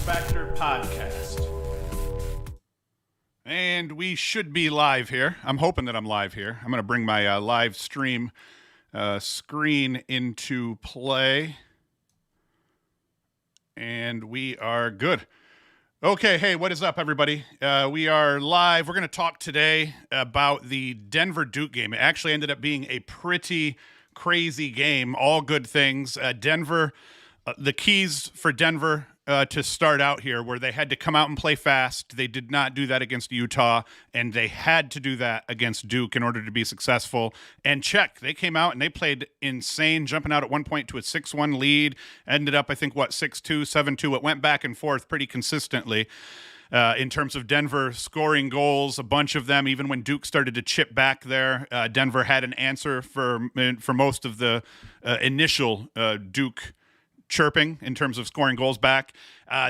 LaxFactor podcast. And we should be live here. I'm hoping that I'm live here. I'm going to bring my live stream screen into play. And we are good. Okay, hey, what is up, everybody? We are live. We're going to talk today about the Denver-Duke game. It actually ended up being a pretty crazy game, all good things. Denver, the keys for Denver to start out here were they had to come out and play fast. They did not do that against Utah, and they had to do that against Duke in order to be successful. And check, they came out and they played insane, jumping out at one point to a 6-1 lead, ended up, I think, 6-2, 7-2. It went back and forth pretty consistently. In terms of Denver scoring goals, a bunch of them, even when Duke started to chip back there, Denver had an answer for most of the initial Duke chirping in terms of scoring goals back.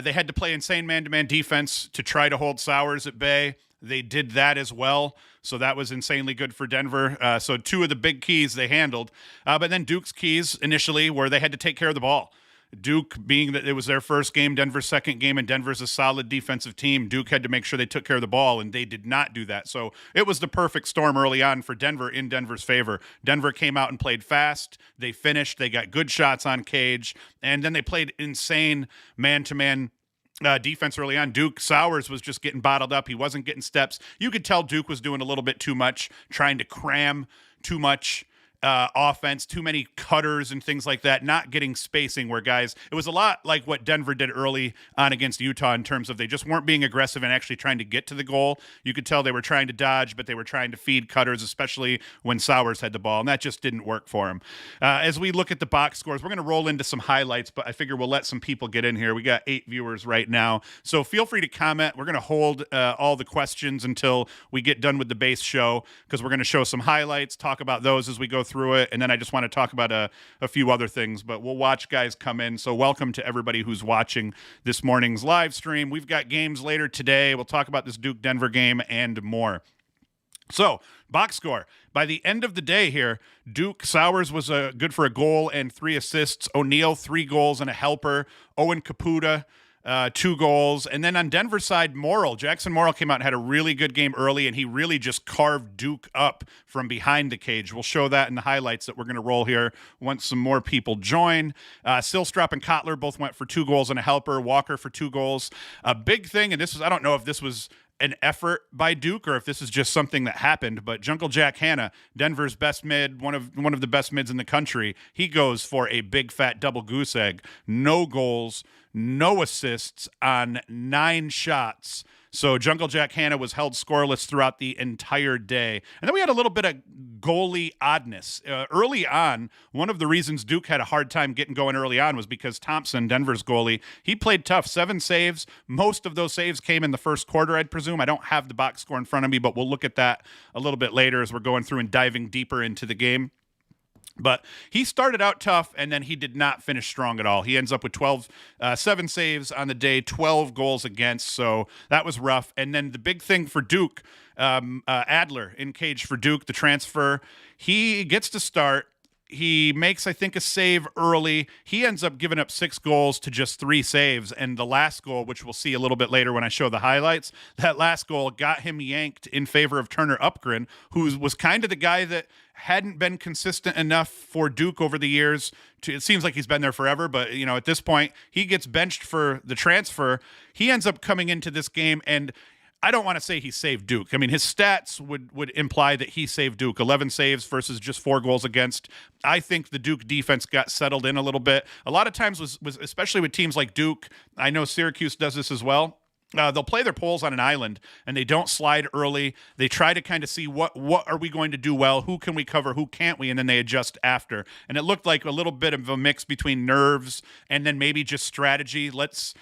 They had to play insane man-to-man defense to try to hold Sowers at bay. They did that as well, so that was insanely good for Denver. So two of the big keys they handled. But then Duke's keys initially were they had to take care of the ball. Duke, being that it was their first game, Denver's second game, and Denver's a solid defensive team, Duke had to make sure they took care of the ball, and they did not do that. So it was the perfect storm early on for Denver in Denver's favor. Denver came out and played fast. They finished. They got good shots on cage, and then they played insane man-to-man defense early on. Duke, Sowers was just getting bottled up. He wasn't getting steps. You could tell Duke was doing a little bit too much, trying to cram too much offense, too many cutters and things like that, not getting spacing where guys, it was a lot like what Denver did early on against Utah in terms of they just weren't being aggressive and actually trying to get to the goal. You could tell they were trying to dodge, but they were trying to feed cutters, especially when Sowers had the ball, and that just didn't work for him. As we look at the box scores, we're going to roll into some highlights, but I figure we'll let some people get in here. We got 8 viewers right now, so feel free to comment. We're going to hold all the questions until we get done with the base show, because we're going to show some highlights, talk about those as we go through it, and then I just want to talk about a few other things, but we'll watch guys come in. So welcome to everybody who's watching this morning's live stream. We've got games later today. We'll talk about this Duke-Denver game and more. So, box score. By the end of the day here, Duke, Sowers was good for a goal and 3 assists. O'Neal, 3 goals and a helper. Owen Caputa, 2 goals. And then on Denver's side, Jackson Morrill came out and had a really good game early, and he really just carved Duke up from behind the cage. We'll show that in the highlights that we're going to roll here once some more people join. Silstrop and Kotler both went for 2 goals and a helper. Walker for 2 goals. A big thing, and I don't know if this was an effort by Duke or if this is just something that happened, but Jungle Jack Hanna, Denver's best mid, one of the best mids in the country, he goes for a big fat double goose egg. No goals, no assists on 9 shots. So Jungle Jack Hanna was held scoreless throughout the entire day. And then we had a little bit of goalie oddness. Early on, one of the reasons Duke had a hard time getting going early on was because Thompson, Denver's goalie, he played tough. 7 saves. Most of those saves came in the first quarter, I'd presume. I don't have the box score in front of me, but we'll look at that a little bit later as we're going through and diving deeper into the game. But he started out tough, and then he did not finish strong at all. He ends up with 7 saves on the day, 12 goals against, so that was rough. And then the big thing for Duke, Adler in cage for Duke, the transfer, he gets to start. He makes, I think, a save early. He ends up giving up 6 goals to just 3 saves. And the last goal, which we'll see a little bit later when I show the highlights, that last goal got him yanked in favor of Turner Upgren, who was kind of the guy that hadn't been consistent enough for Duke over the years. It seems like he's been there forever, but, at this point, he gets benched for the transfer. He ends up coming into this game, and I don't want to say he saved Duke. I mean, his stats would imply that he saved Duke. 11 saves versus just 4 goals against. I think the Duke defense got settled in a little bit. A lot of times was especially with teams like Duke. I know Syracuse does this as well. They'll play their poles on an island, and they don't slide early. They try to kind of see what are we going to do well, who can we cover, who can't we, and then they adjust after. And it looked like a little bit of a mix between nerves and then maybe just strategy. Let's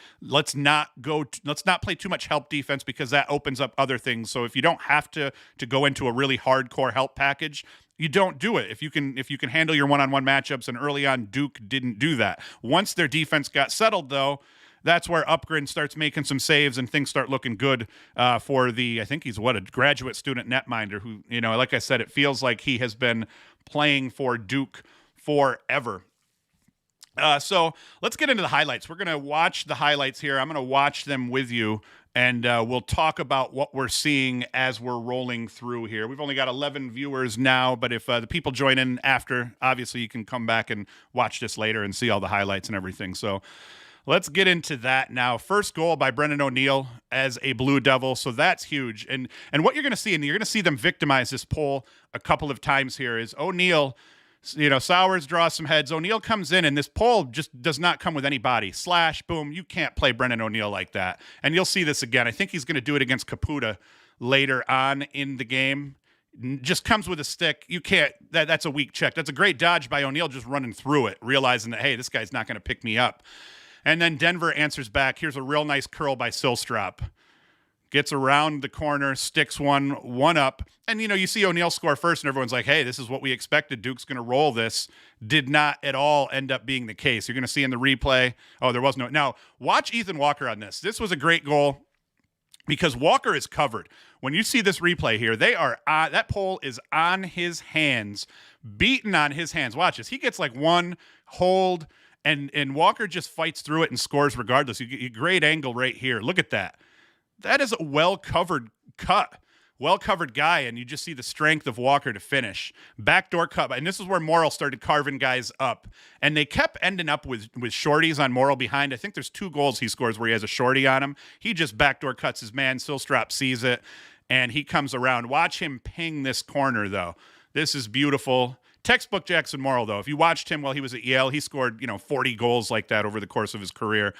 not play too much help defense because that opens up other things. So if you don't have to go into a really hardcore help package, you don't do it. If you can handle your one-on-one matchups, and early on Duke didn't do that. Once their defense got settled, though, that's where Upgren starts making some saves and things start looking good for I think he's a graduate student netminder who, like I said, it feels like he has been playing for Duke forever. So let's get into the highlights. We're going to watch the highlights here. I'm going to watch them with you, and we'll talk about what we're seeing as we're rolling through here. We've only got 11 viewers now, but if the people join in after, obviously you can come back and watch this later and see all the highlights and everything. So let's get into that now. First goal by Brendan O'Neill as a Blue Devil, so that's huge. And what you're going to see, and you're going to see them victimize this pole a couple of times here, is O'Neill. Sowers draws some heads. O'Neill comes in, and this pole just does not come with any body. Slash, boom. You can't play Brendan O'Neill like that. And you'll see this again. I think he's going to do it against Caputa later on in the game. Just comes with a stick. You can't. That's a weak check. That's a great dodge by O'Neill, just running through it, realizing that, hey, this guy's not going to pick me up. And then Denver answers back. Here's a real nice curl by Silstrop. Gets around the corner, sticks one up. And, you see O'Neill score first, and everyone's like, hey, this is what we expected. Duke's going to roll this. Did not at all end up being the case. You're going to see in the replay, there was no. Now, watch Ethan Walker on this. This was a great goal because Walker is covered. When you see this replay here, that pole is on his hands, beaten on his hands. Watch this. He gets like one hold, and Walker just fights through it and scores regardless. You get a great angle right here. Look at that. That is a well-covered cut, well-covered guy, and you just see the strength of Walker to finish. Backdoor cut, and this is where Morrill started carving guys up, and they kept ending up with shorties on Morrill behind. I think there's 2 goals he scores where he has a shorty on him. He just backdoor cuts his man. Silstrop sees it, and he comes around. Watch him ping this corner, though. This is beautiful. Textbook Jackson Morrill, though. If you watched him while he was at Yale, he scored 40 goals like that over the course of his career.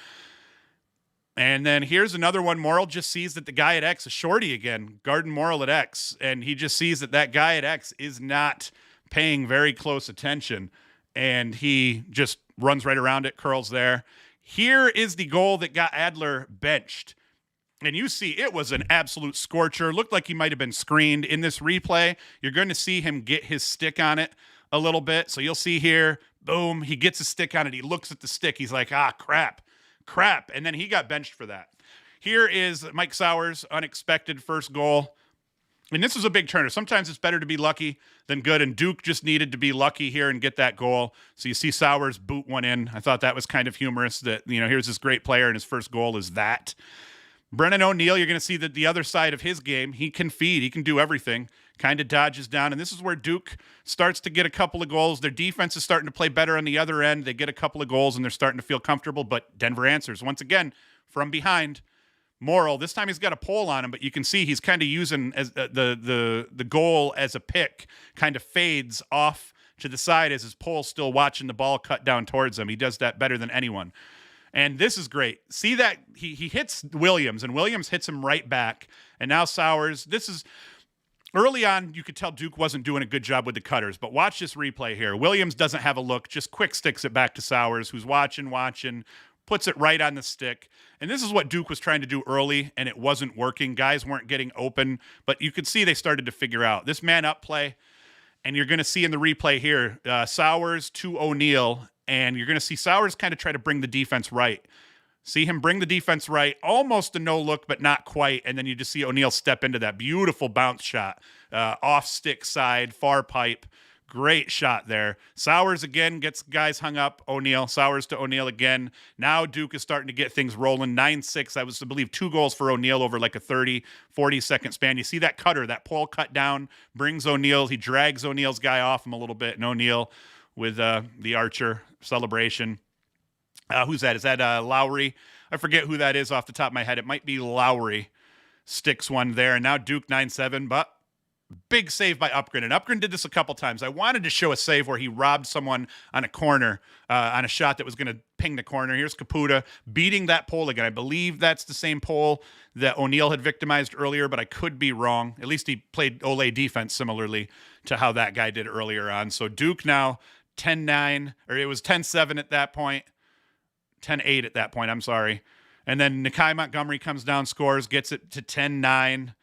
And then here's another one. Morrill just sees that the guy at X is shorty again. Garden Morrill at X. And he just sees that guy at X is not paying very close attention. And he just runs right around it, curls there. Here is the goal that got Adler benched. And you see it was an absolute scorcher. Looked like he might have been screened. In this replay, you're going to see him get his stick on it a little bit. So you'll see here, boom, he gets his stick on it. He looks at the stick. He's like, crap. And then he got benched for that. Here is Mike Sowers' unexpected first goal. And this was a big turner. Sometimes it's better to be lucky than good. And Duke just needed to be lucky here and get that goal. So you see Sowers boot one in. I thought that was kind of humorous that, here's this great player and his first goal is that. Brennan O'Neill, you're going to see that the other side of his game, he can feed. He can do everything. Kind of dodges down. And this is where Duke starts to get a couple of goals. Their defense is starting to play better on the other end. They get a couple of goals, and they're starting to feel comfortable. But Denver answers. Once again, from behind, Morrill. This time he's got a pole on him, but you can see he's kind of using as the goal as a pick. Kind of fades off to the side as his pole's still watching the ball cut down towards him. He does that better than anyone. And this is great. See that he hits Williams, and Williams hits him right back. And now Sowers, this is early on, you could tell Duke wasn't doing a good job with the cutters, but watch this replay here. Williams doesn't have a look, just quick sticks it back to Sowers, who's watching, puts it right on the stick. And this is what Duke was trying to do early, and it wasn't working. Guys weren't getting open, but you could see they started to figure out this man-up play. And you're going to see in the replay here, Sowers to O'Neill, and you're going to see Sowers kind of try to bring the defense right. See him bring the defense right, almost a no-look, but not quite. And then you just see O'Neill step into that beautiful bounce shot, off-stick side, far pipe. Great shot there. Sowers again gets guys hung up. Sowers to O'Neill again. Now Duke is starting to get things rolling. 9-6. I believe 2 goals for O'Neill over like a 30, 40-second span. You see that cutter, that pole cut down, brings O'Neill. He drags O'Neill's guy off him a little bit. And O'Neill with the Archer celebration. Who's that? Is that Lowry? I forget who that is off the top of my head. It might be Lowry. Sticks one there. And now Duke 9-7, but big save by Upgren. And Upgren did this a couple times. I wanted to show a save where he robbed someone on a corner, on a shot that was going to ping the corner. Here's Caputa beating that pole again. I believe that's the same pole that O'Neill had victimized earlier, but I could be wrong. At least he played Ole defense similarly to how that guy did earlier on. So Duke now 10-9, or it was 10-7 at that point. 10-8 at that point, I'm sorry. And then Nakai Montgomery comes down, scores, gets it to 10-9.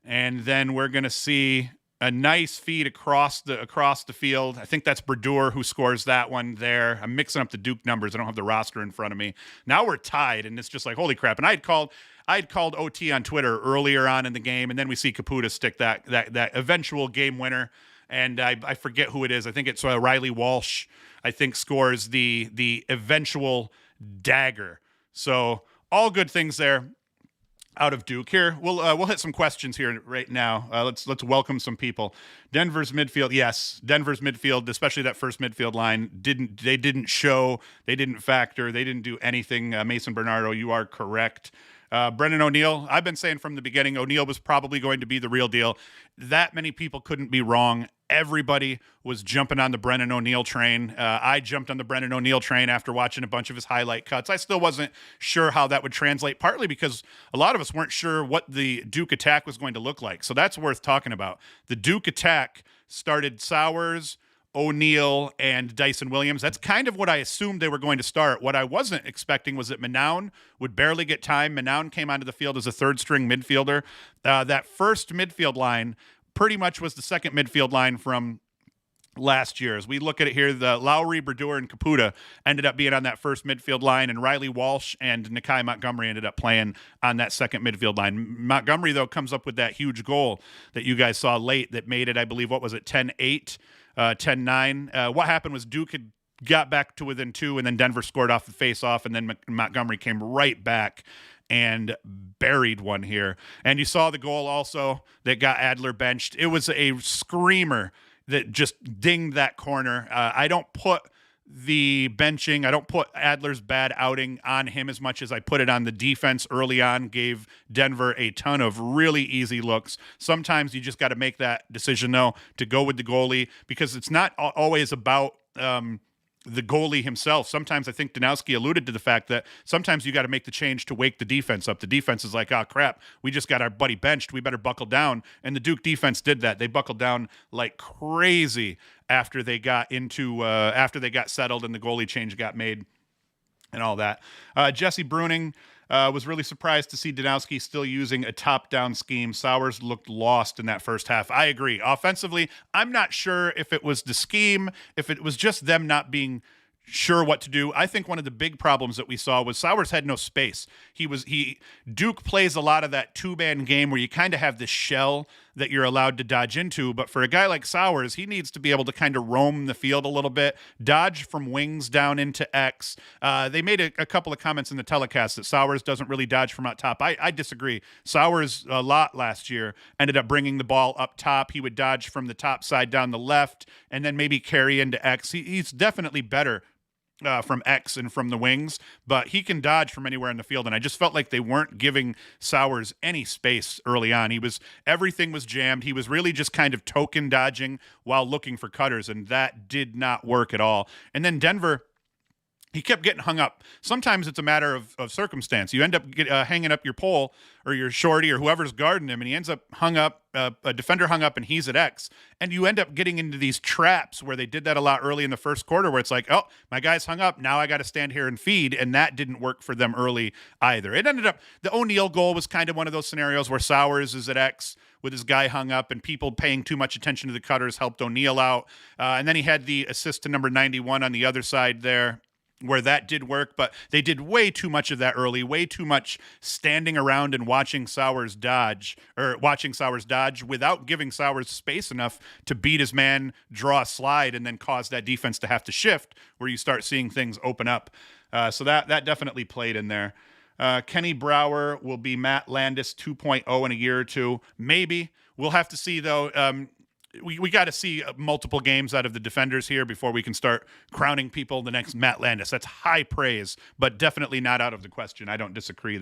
And then we're going to see a nice feed across the field. I think that's Braddour who scores that one there. I'm mixing up the Duke numbers. I don't have the roster in front of me. Now we're tied, and it's just like, holy crap. And I had called OT on Twitter earlier on in the game, and then we see Caputa stick that eventual game winner. and I forget who it is. I think it's Riley Walsh. I think scores the eventual dagger. So all good things there out of Duke. Here, we'll hit some questions here right now. Let's welcome some people. Denver's midfield, yes, Denver's midfield, especially that first midfield line, didn't show, they didn't factor, they didn't do anything. Mason Bernardo, you are correct. Brendan O'Neill, I've been saying from the beginning, O'Neill was probably going to be the real deal. That many people couldn't be wrong. Everybody was jumping on the Brendan O'Neill train. I jumped on the Brendan O'Neill train after watching a bunch of his highlight cuts. I still wasn't sure how that would translate, partly because a lot of us weren't sure what the Duke attack was going to look like. So that's worth talking about. The Duke attack started Sowers, O'Neill, and Dyson Williams. That's kind of what I assumed they were going to start. What I wasn't expecting was that Manown would barely get time. Manown came onto the field as a third-string midfielder. That first midfield line pretty much was the second midfield line from last year. As we look at it here, the Lowry, Berdeur, and Caputa ended up being on that first midfield line, and Riley Walsh and Nakai Montgomery ended up playing on that second midfield line. Montgomery, though, comes up with that huge goal that you guys saw late that made it, I believe, what was it, 10-8, 10-9. What happened was Duke had got back to within 2, and then Denver scored off the face-off, and then Montgomery came right back and buried one here. And you saw the goal also that got Adler benched. It was a screamer that just dinged that corner. I don't put the benching, I don't put Adler's bad outing on him as much as I put it on the defense early on, gave Denver a ton of really easy looks. Sometimes you just got to make that decision, though, to go with the goalie, because it's not always about the goalie himself. Sometimes I think Danowski alluded to the fact that sometimes you got to make the change to wake the defense up. The defense is like, oh crap, we just got our buddy benched, we better buckle down. And the Duke defense did that. They buckled down like crazy after they got settled and the goalie change got made and all that. Jesse Bruning was really surprised to see Danowski still using a top-down scheme. Sowers looked lost in that first half. I agree. Offensively, I'm not sure if it was the scheme, if it was just them not being sure what to do. I think one of the big problems that we saw was Sowers had no space. Duke plays a lot of that two-man game where you kind of have this shell that you're allowed to dodge into, but for a guy like Sowers, he needs to be able to kind of roam the field a little bit, dodge from wings down into X. They made a couple of comments in the telecast that Sowers doesn't really dodge from out top. I disagree. Sowers, a lot last year, ended up bringing the ball up top. He would dodge from the top side down the left and then maybe carry into X. He's definitely better from X and from the wings, but he can dodge from anywhere in the field. And I just felt like they weren't giving Sowers any space early on. Everything was jammed. He was really just kind of token dodging while looking for cutters, and that did not work at all. And then Denver, he kept getting hung up. Sometimes it's a matter of circumstance. You end up hanging up your pole or your shorty or whoever's guarding him, and he ends up hung up, a defender hung up, and he's at X. And you end up getting into these traps where they did that a lot early in the first quarter where it's like, oh, my guy's hung up. Now I got to stand here and feed, and that didn't work for them early either. It ended up, the O'Neill goal was kind of one of those scenarios where Sowers is at X with his guy hung up, and people paying too much attention to the cutters helped O'Neill out. And then he had the assist to number 91 on the other side there, where that did work, but they did way too much of that early, way too much standing around and watching Sowers dodge without giving Sowers space enough to beat his man, draw a slide, and then cause that defense to have to shift, where you start seeing things open up. So that definitely played in there. Kenny Brower will be Matt Landis 2.0 in a year or two. Maybe. We'll have to see, though. We got to see multiple games out of the defenders here before we can start crowning people the next Matt Landis. That's high praise, but definitely not out of the question. I don't disagree.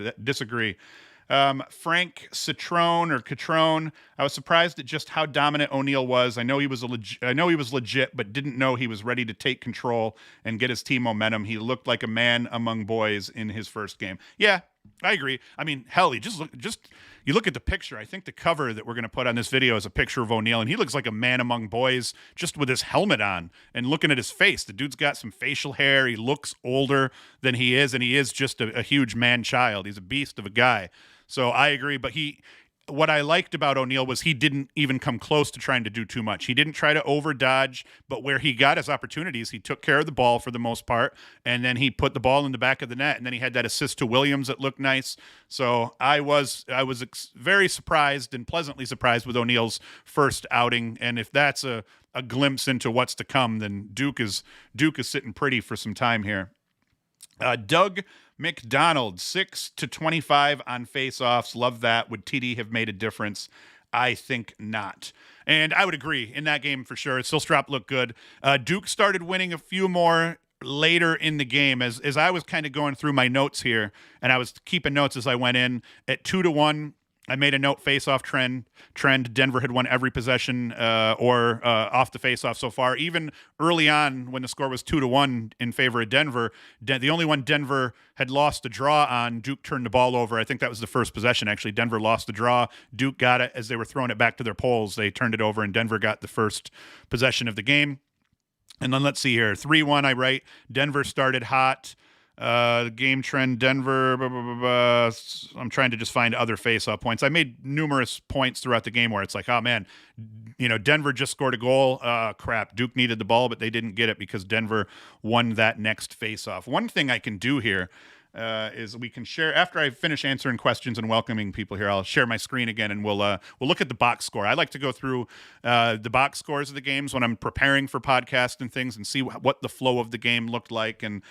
Frank Catrone. I was surprised at just how dominant O'Neill was. I know he was legit, but didn't know he was ready to take control and get his team momentum. He looked like a man among boys in his first game. Yeah, I agree. I mean, hell, you look at the picture. I think the cover that we're going to put on this video is a picture of O'Neill, and he looks like a man among boys just with his helmet on and looking at his face. The dude's got some facial hair. He looks older than he is, and he is just a huge man-child. He's a beast of a guy. So I agree, but what I liked about O'Neal was he didn't even come close to trying to do too much. He didn't try to over dodge, but where he got his opportunities, he took care of the ball for the most part, and then he put the ball in the back of the net, and then he had that assist to Williams that looked nice. So I was very surprised and pleasantly surprised with O'Neal's first outing, and if that's a glimpse into what's to come, then Duke is sitting pretty for some time here. Doug McDonald, 6-25 on faceoffs. Love that. Would TD have made a difference? I think not. And I would agree in that game for sure. Silstrop looked good. Duke started winning a few more later in the game as I was kind of going through my notes here, and I was keeping notes as I went in. At 2-1, I made a note, face-off trend. Denver had won every possession or off the face-off so far. Even early on, when the score was 2-1 in favor of Denver, the only one Denver had lost the draw on, Duke turned the ball over. I think that was the first possession, actually. Denver lost the draw. Duke got it as they were throwing it back to their poles. They turned it over, and Denver got the first possession of the game. And then let's see here. 3-1, I write. Denver started hot. Game trend, Denver. I'm trying to just find other face-off points. I made numerous points throughout the game where it's like, oh man, Denver just scored a goal. Crap, Duke needed the ball, but they didn't get it because Denver won that next face-off. One thing I can do here is we can share after I finish answering questions and welcoming people here. I'll share my screen again, and we'll look at the box score. I like to go through the box scores of the games when I'm preparing for podcasts and things, and see what the flow of the game looked like, and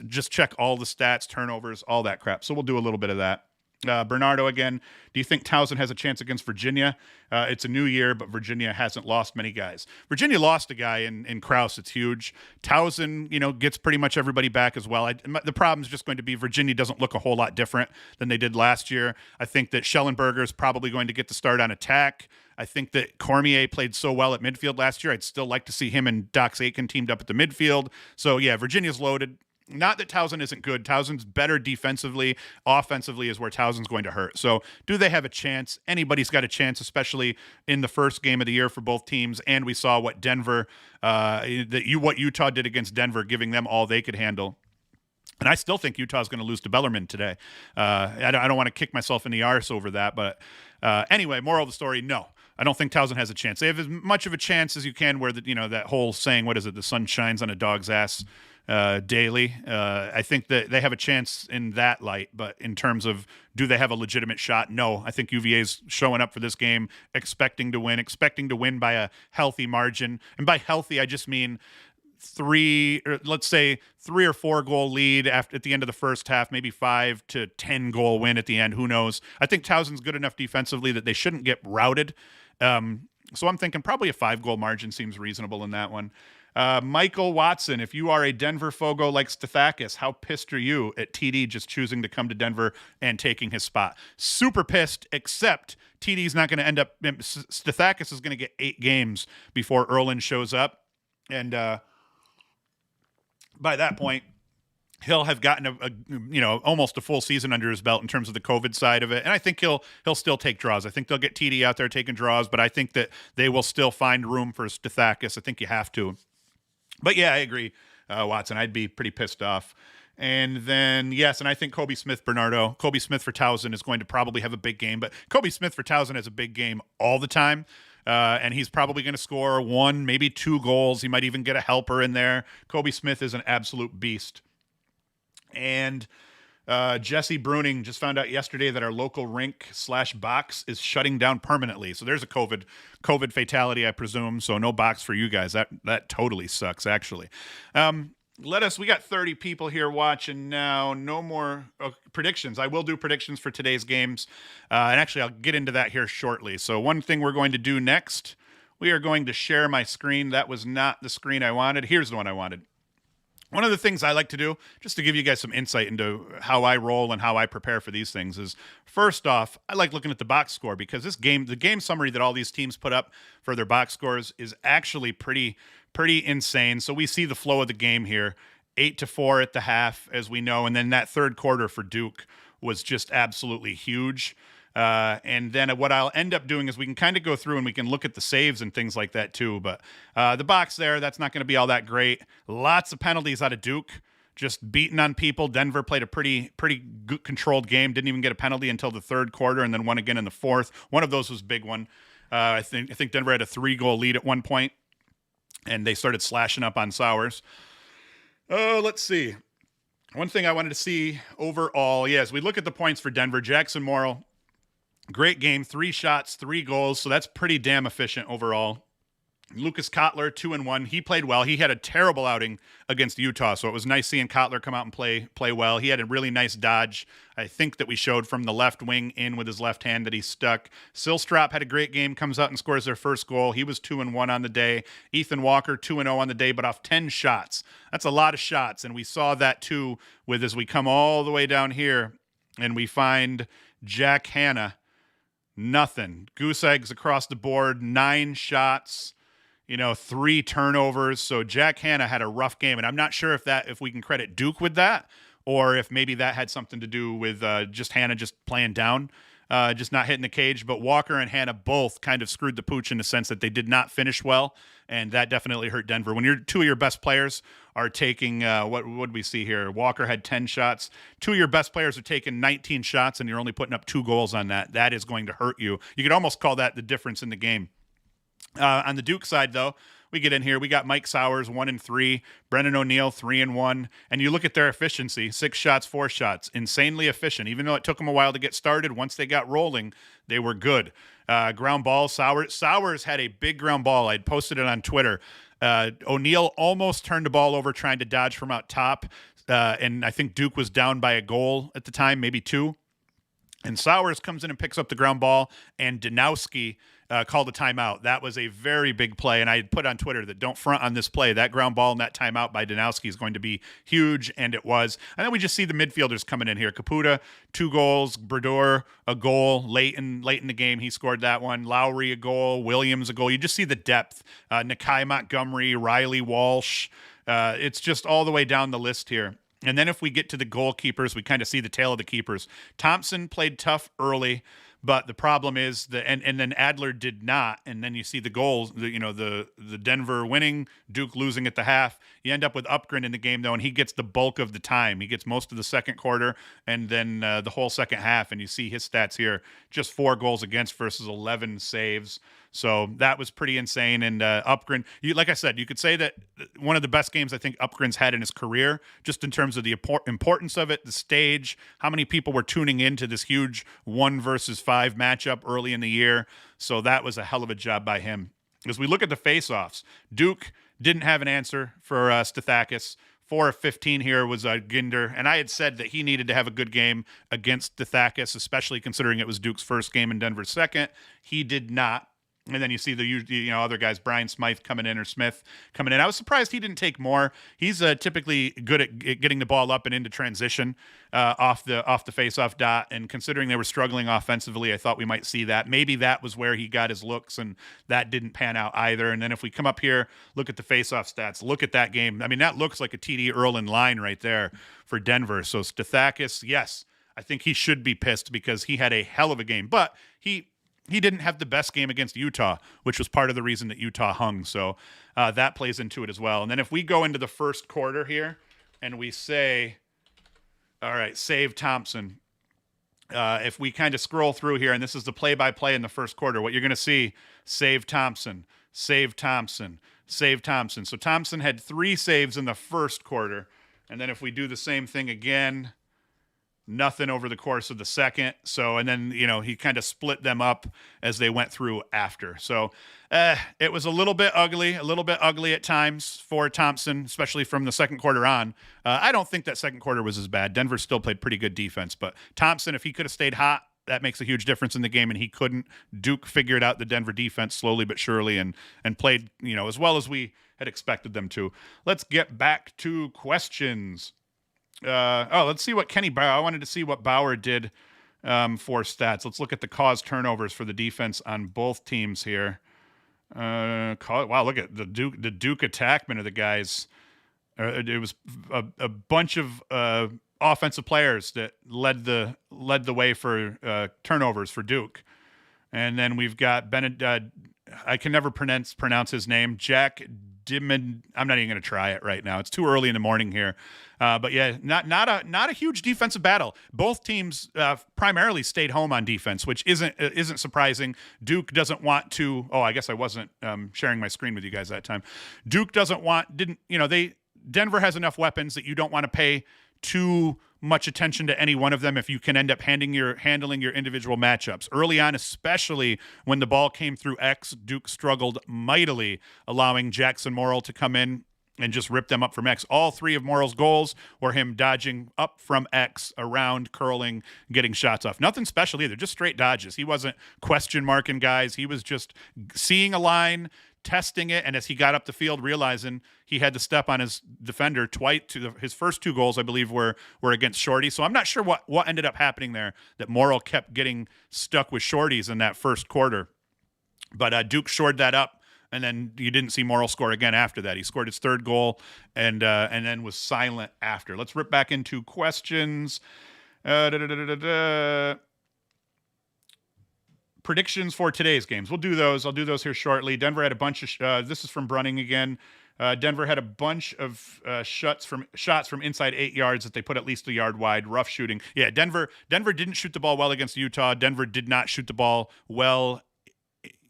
just check all the stats, turnovers, all that crap. So we'll do a little bit of that. Bernardo again. Do you think Towson has a chance against Virginia? It's a new year, but Virginia hasn't lost many guys. Virginia lost a guy in Krause. It's huge. Towson, gets pretty much everybody back as well. The problem is just going to be Virginia doesn't look a whole lot different than they did last year. I think that Schellenberger is probably going to get the start on attack. I think that Cormier played so well at midfield last year. I'd still like to see him and Dox Aitken teamed up at the midfield. So yeah, Virginia's loaded. Not that Towson isn't good. Towson's better defensively. Offensively is where Towson's going to hurt. So do they have a chance? Anybody's got a chance, especially in the first game of the year for both teams. And we saw what what Utah did against Denver, giving them all they could handle. And I still think Utah's going to lose to Bellarmine today. I don't want to kick myself in the arse over that. But anyway, moral of the story, no. I don't think Towson has a chance. They have as much of a chance as you can where, that whole saying, what is it, the sun shines on a dog's ass daily. I think that they have a chance in that light, but in terms of do they have a legitimate shot? No. I think UVA's showing up for this game expecting to win by a healthy margin. And by healthy, I just mean 3 or 4 goal lead at the end of the first half, maybe 5 to 10 goal win at the end. Who knows? I think Towson's good enough defensively that they shouldn't get routed. So I'm thinking probably a 5-goal margin seems reasonable in that one. Michael Watson, if you are a Denver Fogo like Stathakis, how pissed are you at TD just choosing to come to Denver and taking his spot? Super pissed, except TD's not going to end up. Stathakis is going to get 8 games before Erlin shows up. And by that point, he'll have gotten almost a full season under his belt in terms of the COVID side of it. And I think he'll still take draws. I think they'll get TD out there taking draws, but I think that they will still find room for Stathakis. I think you have to. But yeah, I agree, Watson. I'd be pretty pissed off. And then, yes, and I think Kobe Smith for Towson is going to probably have a big game. But Kobe Smith for Towson has a big game all the time. And he's probably going to score 1, maybe 2 goals. He might even get a helper in there. Kobe Smith is an absolute beast. And Jesse Bruning just found out yesterday that our local rink/box is shutting down permanently. So there's a COVID fatality, I presume. So no box for you guys. That totally sucks, actually. We got 30 people here watching now. No more predictions. I will do predictions for today's games. And actually, I'll get into that here shortly. So one thing we're going to do next, we are going to share my screen. That was not the screen I wanted. Here's the one I wanted. One of the things I like to do, just to give you guys some insight into how I roll and how I prepare for these things, is first off, I like looking at the box score because the game summary that all these teams put up for their box scores is actually pretty insane. So we see the flow of the game here, 8-4 at the half, as we know, and then that third quarter for Duke was just absolutely huge. And then what I'll end up doing is we can kind of go through and we can look at the saves and things like that too. But the box there, that's not going to be all that great. Lots of penalties out of Duke. just beating on people. Denver played a pretty good controlled game. Didn't even get a penalty until the third quarter, and then won again in the fourth. One of those was a big one. I think Denver had a 3-goal lead at one point, and they started slashing up on Sowers. Let's see. One thing I wanted to see overall, as we look at the points for Denver, Jackson Morrill, great game, 3 shots, 3 goals, so that's pretty damn efficient overall. Lucas Kotler, 2-1. He played well. He had a terrible outing against Utah, so it was nice seeing Kotler come out and play well. He had a really nice dodge, I think, that we showed from the left wing in with his left hand that he stuck. Silstrop had a great game, comes out and scores their first goal. He was 2-1 on the day. Ethan Walker, 2-0 on the day, but off 10 shots. That's a lot of shots, and we saw that too as we come all the way down here, and we find Jack Hanna, nothing. Goose eggs across the board, 9 shots. 3 turnovers. So Jack Hanna had a rough game, and I'm not sure if we can credit Duke with that, or if maybe that had something to do with just Hanna just playing down, just not hitting the cage. But Walker and Hanna both kind of screwed the pooch in the sense that they did not finish well, and that definitely hurt Denver. When 2 of your best players are taking, what would we see here? Walker had 10 shots. 2 of your best players are taking 19 shots, and you're only putting up 2 goals on that. That is going to hurt you. You could almost call that the difference in the game. On the Duke side, though, we get in here. We got Mike Sowers, 1-3, Brendan O'Neill, 3-1. And you look at their efficiency, 6 shots, 4 shots, insanely efficient. Even though it took them a while to get started, once they got rolling, they were good. Ground ball, Sowers had a big ground ball. I'd posted it on Twitter. O'Neill almost turned the ball over trying to dodge from out top. And I think Duke was down by a goal at the time, maybe 2. And Sowers comes in and picks up the ground ball, and Danowski called a timeout. That was a very big play, and I had put on Twitter that don't front on this play. That ground ball and that timeout by Danowski is going to be huge, and it was. And then we just see the midfielders coming in here. Caputa, 2 goals. Brodeur, a goal late in the game. He scored that one. Lowry, a goal. Williams, a goal. You just see the depth. Nakai Montgomery, Riley Walsh. It's just all the way down the list here. And then if we get to the goalkeepers, we kind of see the tail of the keepers. Thompson played tough early, but the problem is and then Adler did not. And then you see the goals, the Denver winning, Duke losing at the half. You end up with Upgren in the game, though, and he gets the bulk of the time. He gets most of the second quarter and then the whole second half. And you see his stats here, just 4 goals against versus 11 saves. So that was pretty insane. And Upgren, like I said, you could say that one of the best games I think Upgren's had in his career, just in terms of the importance of it, the stage, how many people were tuning into this huge 1 versus 5 matchup early in the year. So that was a hell of a job by him. As we look at the faceoffs, Duke didn't have an answer for Stathakis. 4 of 15 here was Ginder, and I had said that he needed to have a good game against Stathakis, especially considering it was Duke's first game and Denver's second. He did not. And then you see the other guys, Brian Smythe coming in or Smith coming in. I was surprised he didn't take more. He's typically good at getting the ball up and into transition off the faceoff dot. And considering they were struggling offensively, I thought we might see that. Maybe that was where he got his looks, and that didn't pan out either. And then if we come up here, look at the faceoff stats. Look at that game. I mean, that looks like a TD Erlin line right there for Denver. So Stathakis, yes, I think he should be pissed because he had a hell of a game, but he didn't have the best game against Utah, which was part of the reason that Utah hung. So that plays into it as well. And then if we go into the first quarter here and we say, all right, save Thompson. If we kind of scroll through here, and this is the play-by-play in the first quarter, what you're going to see, save Thompson, save Thompson, save Thompson. So Thompson had 3 saves in the first quarter. And then if we do the same thing again, nothing over the course of the second. So, and then, he kind of split them up as they went through after. So it was a little bit ugly at times for Thompson, especially from the second quarter on. I don't think that second quarter was as bad. Denver still played pretty good defense, but Thompson, if he could have stayed hot, that makes a huge difference in the game, and he couldn't. Duke figured out the Denver defense slowly but surely and played, as well as we had expected them to. Let's get back to questions. Let's see what Kenny Bauer. I wanted to see what Bauer did for stats. Let's look at the caused turnovers for the defense on both teams here. Wow, look at the Duke attackmen of the guys. It was a bunch of offensive players that led the way for turnovers for Duke. And then we've got I can never pronounce his name, Jack I'm not even going to try it right now. It's too early in the morning here. But yeah, not a huge defensive battle. Both teams primarily stayed home on defense, which isn't surprising. Duke doesn't want to. Oh, I guess I wasn't sharing my screen with you guys that time. Duke Denver has enough weapons that you don't want to pay too much attention to any one of them if you can end up handling your individual matchups. Early on, especially when the ball came through X, Duke struggled mightily, allowing Jackson Morrill to come in and just rip them up from X. All three of Morrill's goals were him dodging up from X, around, curling, getting shots off. Nothing special either, just straight dodges. He wasn't question marking guys. He was just seeing a line, testing it, and as he got up the field, realizing he had to step on his defender twice. His first two goals, I believe, were against Shorty. So I'm not sure what ended up happening there, that Morrill kept getting stuck with Shorties in that first quarter. But Duke shored that up, and then you didn't see Morrill score again after that. He scored his third goal and then was silent after. Let's rip back into questions. Predictions for today's games. We'll do those. I'll do those here shortly. Denver had a bunch of this is from Brunning again. Denver had a bunch of shots from inside 8 yards that they put at least a yard wide. Rough shooting. Yeah, Denver didn't shoot the ball well against Utah. Denver did not shoot the ball well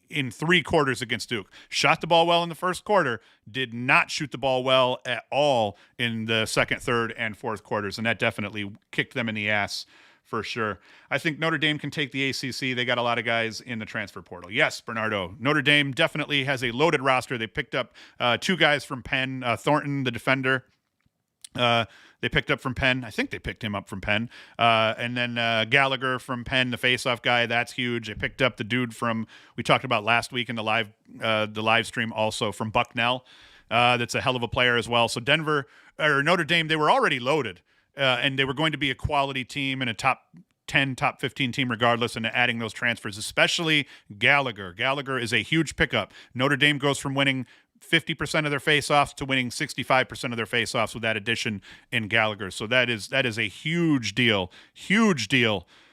in 3 quarters against Duke. Shot the ball well in the first quarter, did not shoot the ball well at all in the second, third, and fourth quarters, and that definitely kicked them in the ass for sure. I think Notre Dame can take the ACC. They got a lot of guys in the transfer portal. Yes, Bernardo. Notre Dame definitely has a loaded roster. They picked up 2 guys from Penn, Thornton, the defender. They picked up from Penn. I think they picked him up from Penn. And then Gallagher from Penn, the faceoff guy. That's huge. They picked up the dude we talked about last week in the live stream also, from Bucknell. That's a hell of a player as well. So Notre Dame, they were already loaded. And they were going to be a quality team and a top 10, top 15 team regardless, and adding those transfers, especially Gallagher. Gallagher is a huge pickup. Notre Dame goes from winning 50% of their faceoffs to winning 65% of their faceoffs with that addition in Gallagher. So that is a huge deal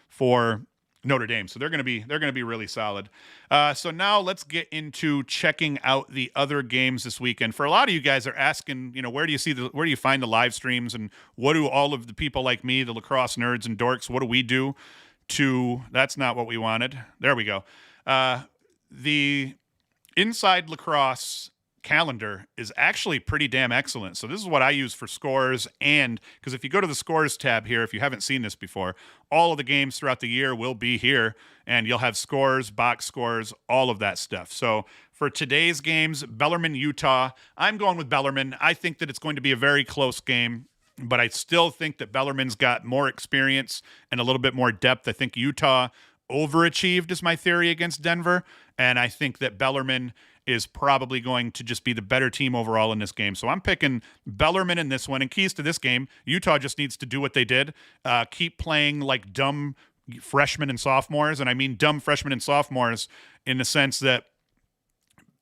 for Notre Dame. So they're going to be really solid. So now let's get into checking out the other games this weekend. For a lot of you guys are asking, where do you find the live streams, and what do all of the people like me, the lacrosse nerds and dorks, what do we do that's not what we wanted. There we go. The Inside Lacrosse calendar is actually pretty damn excellent. So this is what I use for scores, and because if you go to the scores tab here, if you haven't seen this before, all of the games throughout the year will be here, and you'll have scores, box scores, all of that stuff. So for today's games, Bellarmine, Utah, I'm going with Bellarmine. I think that it's going to be a very close game, but I still think that Bellarmine's got more experience and a little bit more depth. I think Utah overachieved is my theory against Denver, and I think that Bellarmine is probably going to just be the better team overall in this game. So I'm picking Bellarmine in this one. And keys to this game, Utah just needs to do what they did. Keep playing like dumb freshmen and sophomores. And I mean dumb freshmen and sophomores in the sense that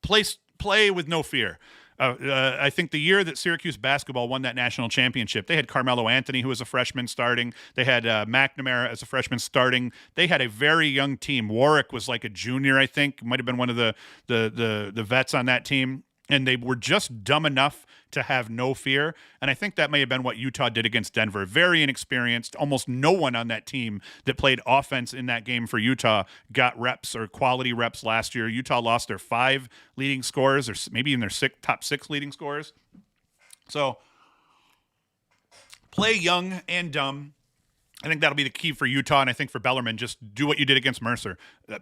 play with no fear. I think the year that Syracuse basketball won that national championship, they had Carmelo Anthony, who was a freshman, starting. They had McNamara as a freshman starting. They had a very young team. Warwick was like a junior, I think. Might have been one of the vets on that team. And they were just dumb enough to have no fear. And I think that may have been what Utah did against Denver. Very inexperienced. Almost no one on that team that played offense in that game for Utah got reps or quality reps last year. Utah lost their 5 leading scorers, or maybe even their top 6 leading scorers. So play young and dumb. I think that'll be the key for Utah, and I think for Bellarmine, just do what you did against Mercer.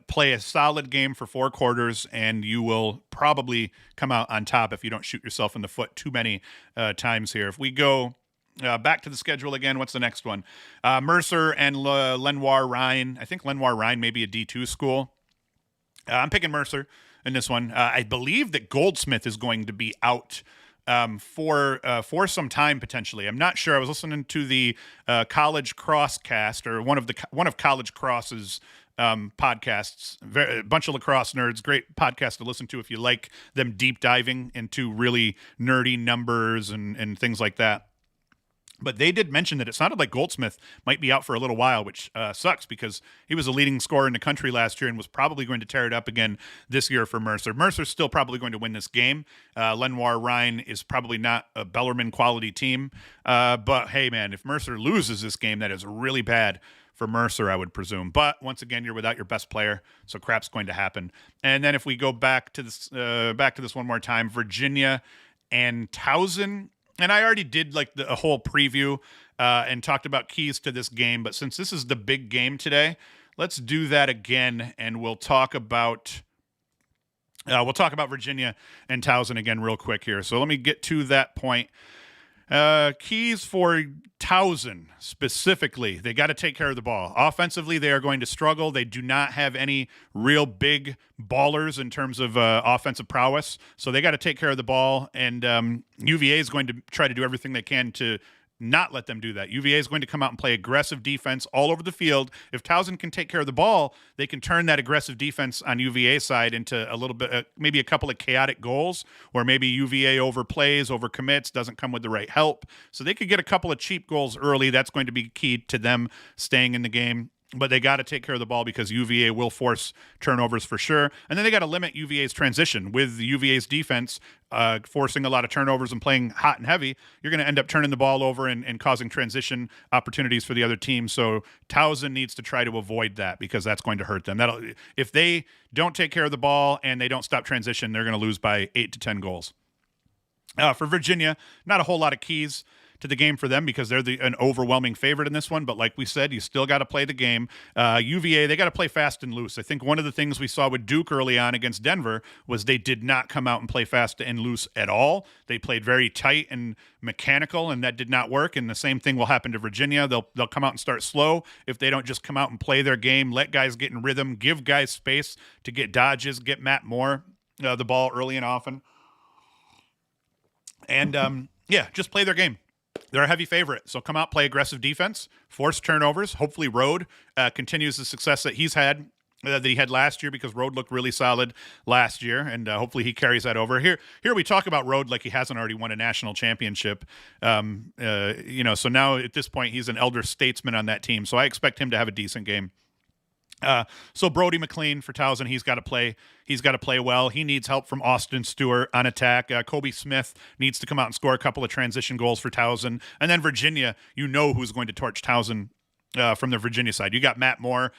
Play a solid game for 4 quarters, and you will probably come out on top if you don't shoot yourself in the foot too many times here. If we go back to the schedule again, what's the next one? Mercer and Lenoir Rhine. I think Lenoir Rhine may be a D2 school. I'm picking Mercer in this one. I believe that Goldsmith is going to be out for some time potentially. I'm not sure. I was listening to the College Crosscast, or one of College Cross's podcasts. A bunch of lacrosse nerds. Great podcast to listen to if you like them deep diving into really nerdy numbers and things like that. But they did mention that it sounded like Goldsmith might be out for a little while, which sucks because he was a leading scorer in the country last year and was probably going to tear it up again this year for Mercer. Mercer's still probably going to win this game. Lenoir Rhine is probably not a Bellarmine quality team. But hey, man, if Mercer loses this game, that is really bad for Mercer, I would presume. But once again, you're without your best player, so crap's going to happen. And then if we go back to this one more time, Virginia and Towson. And I already did like a whole preview and talked about keys to this game. But since this is the big game today, let's do that again, and we'll talk about Virginia and Towson again real quick here. So let me get to that point. Keys for Towson specifically, they got to take care of the ball. Offensively, they are going to struggle. They do not have any real big ballers in terms of offensive prowess, so they got to take care of the ball, and UVA is going to try to do everything they can to not let them do that. UVA is going to come out and play aggressive defense all over the field. If Towson can take care of the ball, they can turn that aggressive defense on UVA side into a little bit, maybe a couple of chaotic goals, or maybe UVA overplays, overcommits, doesn't come with the right help. So they could get a couple of cheap goals early. That's going to be key to them staying in the game. But they got to take care of the ball because UVA will force turnovers for sure. And then they got to limit UVA's transition. With UVA's defense forcing a lot of turnovers and playing hot and heavy, you're going to end up turning the ball over and causing transition opportunities for the other team. So Towson needs to try to avoid that because that's going to hurt them. If they don't take care of the ball and they don't stop transition, they're going to lose by 8 to 10 goals. For Virginia, not a whole lot of keys to the game for them because they're an overwhelming favorite in this one. But like we said, you still got to play the game. UVA, they got to play fast and loose. I think one of the things we saw with Duke early on against Denver was they did not come out and play fast and loose at all. They played very tight and mechanical, and that did not work. And the same thing will happen to Virginia. They'll come out and start slow if they don't just come out and play their game, let guys get in rhythm, give guys space to get dodges, get Matt Moore the ball early and often. And, just play their game. They're a heavy favorite, so come out, play aggressive defense, force turnovers. Hopefully Rode continues the success that he had last year because Rode looked really solid last year, and hopefully he carries that over. Here we talk about Rode like he hasn't already won a national championship. So now at this point he's an elder statesman on that team, so I expect him to have a decent game. So Brody McLean for Towson, he's got to play. He's got to play well. He needs help from Austin Stewart on attack. Kobe Smith needs to come out and score a couple of transition goals for Towson. And then Virginia, you know who's going to torch Towson from the Virginia side. You got Matt Moore.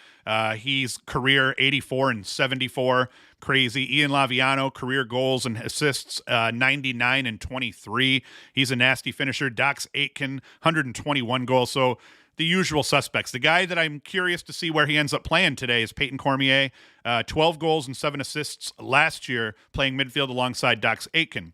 He's career 84 and 74. Crazy. Ian Laviano, career goals and assists 99 and 23. He's a nasty finisher. Dox Aitken, 121 goals. So the usual suspects. The guy that I'm curious to see where he ends up playing today is Peyton Cormier. 12 goals and 7 assists last year, playing midfield alongside Dox Aitken.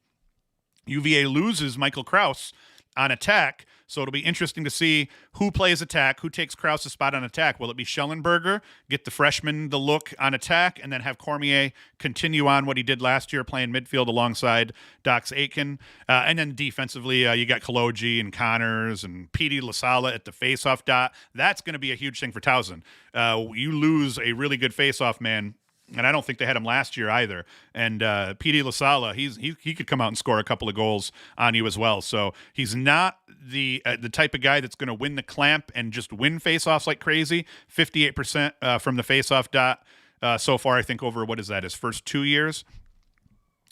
UVA loses Michael Kraus on attack, so it'll be interesting to see who plays attack, who takes Krause's spot on attack. Will it be Schellenberger, get the freshman the look on attack, and then have Cormier continue on what he did last year, playing midfield alongside Dox Aitken? And then defensively, you got Kaloji and Connors and Petey LaSala at the faceoff dot. That's going to be a huge thing for Towson. You lose a really good faceoff man, and I don't think they had him last year either. And Petey LaSala, he could come out and score a couple of goals on you as well. So he's not the type of guy that's going to win the clamp and just win faceoffs like crazy. 58% from the faceoff dot so far, I think, over his first 2 years.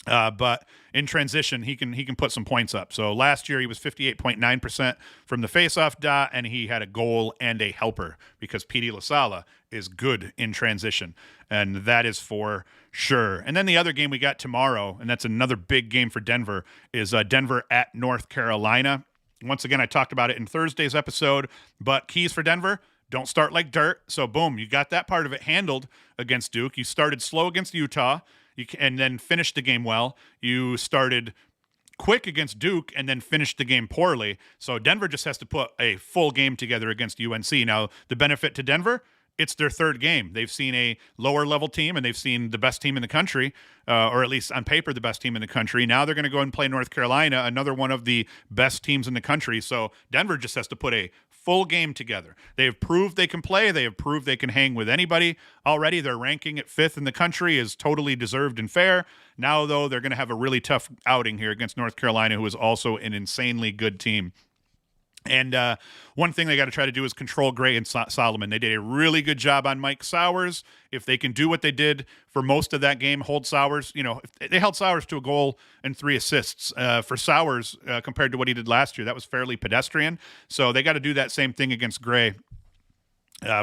But in transition, he can put some points up. So last year he was 58.9% from the faceoff dot, and he had a goal and a helper because Petey LaSala is good in transition, and that is for sure. And then the other game we got tomorrow, and that's another big game for Denver, is Denver at North Carolina. Once again, I talked about it in Thursday's episode, but keys for Denver: don't start like dirt. So boom, you got that part of it handled against Duke. You started slow against Utah. And then finished the game well. You started quick against Duke and then finished the game poorly. So Denver just has to put a full game together against UNC. Now, the benefit to Denver, it's their third game. They've seen a lower level team, and they've seen the best team in the country, or at least on paper, the best team in the country. Now they're going to go and play North Carolina, another one of the best teams in the country. So Denver just has to put a full game together. They have proved they can play. They have proved they can hang with anybody already. Their ranking at 5th in the country is totally deserved and fair. Now, though, they're going to have a really tough outing here against North Carolina, who is also an insanely good team. And one thing they got to try to do is control Gray and Solomon. They did a really good job on Mike Sowers. If they can do what they did for most of that game, hold Sowers, if they held Sowers to a goal and 3 assists. For Sowers, compared to what he did last year, that was fairly pedestrian. So they got to do that same thing against Gray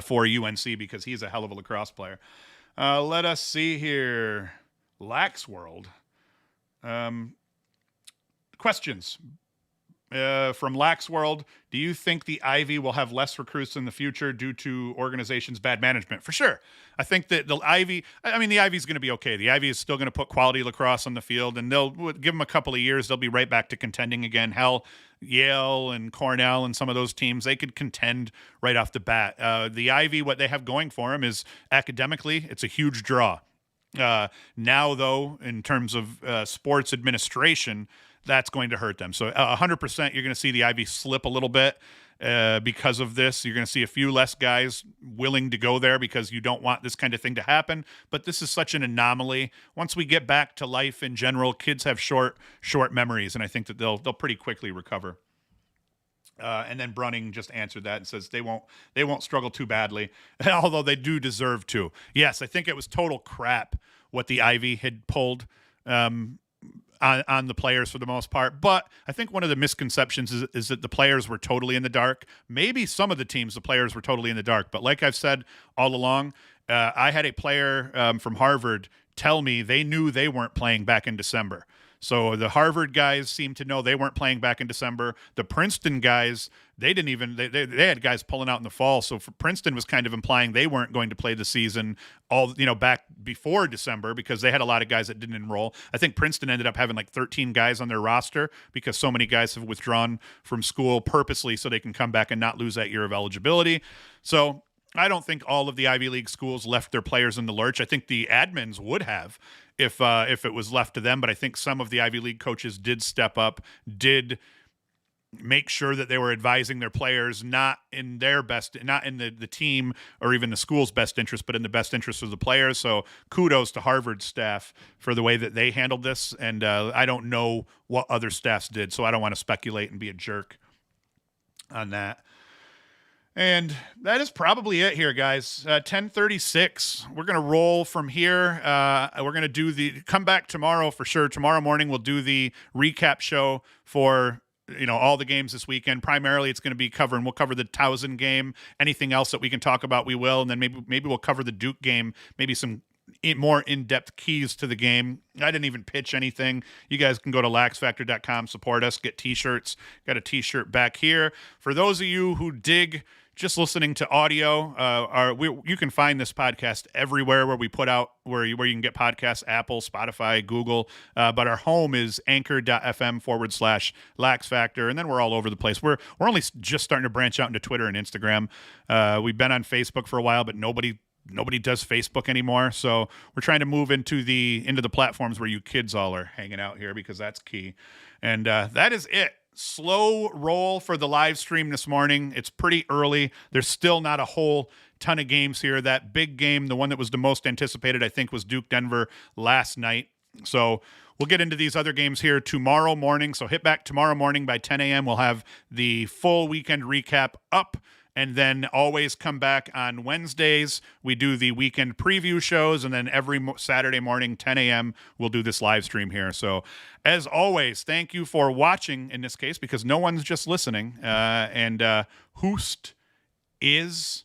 for UNC because he's a hell of a lacrosse player. Let us see here. Lax World. Questions. From Lax World, do you think the Ivy will have less recruits in the future due to organization's bad management? For sure. I think that the Ivy is going to be okay. The Ivy is still going to put quality lacrosse on the field, and they'll give them a couple of years. They'll be right back to contending again. Hell, Yale and Cornell and some of those teams, they could contend right off the bat. The Ivy, what they have going for them is academically, it's a huge draw. Now, though, in terms of sports administration, that's going to hurt them. So 100% you're going to see the Ivy slip a little bit because of this. You're going to see a few less guys willing to go there because you don't want this kind of thing to happen. But this is such an anomaly. Once we get back to life in general, kids have short memories, and I think that they'll pretty quickly recover. And then Brunning just answered that and says they won't struggle too badly, although they do deserve to. Yes, I think it was total crap what the Ivy had pulled on the players for the most part. But I think one of the misconceptions is that the players were totally in the dark. Maybe some of the teams, the players were totally in the dark. But like I've said all along, I had a player from Harvard tell me they knew they weren't playing back in December. So the Harvard guys seemed to know they weren't playing back in December. The Princeton guys, they had guys pulling out in the fall. So for Princeton was kind of implying they weren't going to play the season back before December because they had a lot of guys that didn't enroll. I think Princeton ended up having like 13 guys on their roster because so many guys have withdrawn from school purposely so they can come back and not lose that year of eligibility. So I don't think all of the Ivy League schools left their players in the lurch. I think the admins would have if it was left to them, but I think some of the Ivy League coaches did step up, did make sure that they were advising their players not in the team or even the school's best interest, but in the best interest of the players. So kudos to Harvard staff for the way that they handled this, and I don't know what other staffs did, so I don't want to speculate and be a jerk on that. And that is probably it here, guys. 10:36. We're going to roll from here. We're going to come back tomorrow for sure. Tomorrow morning, we'll do the recap show for all the games this weekend. Primarily, it's going to be we'll cover the Towson game. Anything else that we can talk about, we will. And then maybe we'll cover the Duke game, maybe some more in-depth keys to the game. I didn't even pitch anything. You guys can go to LaxFactor.com, support us, get t-shirts. Got a t-shirt back here. For those of you who dig just listening to audio, you can find this podcast everywhere where we put out where you can get podcasts, Apple, Spotify, Google. But our home is anchor.fm/LaxFactor, and then we're all over the place. We're only just starting to branch out into Twitter and Instagram. We've been on Facebook for a while, but nobody does Facebook anymore. So we're trying to move into the platforms where you kids all are hanging out here because that's key. And that is it. Slow roll for the live stream this morning. It's pretty early. There's still not a whole ton of games here. That big game, the one that was the most anticipated, I think, was Duke-Denver last night. So we'll get into these other games here tomorrow morning. So hit back tomorrow morning by 10 a.m. We'll have the full weekend recap up. And then always come back on Wednesdays. We do the weekend preview shows. And then every Saturday morning, 10 a.m., we'll do this live stream here. So as always, thank you for watching in this case because no one's just listening. And Hoost is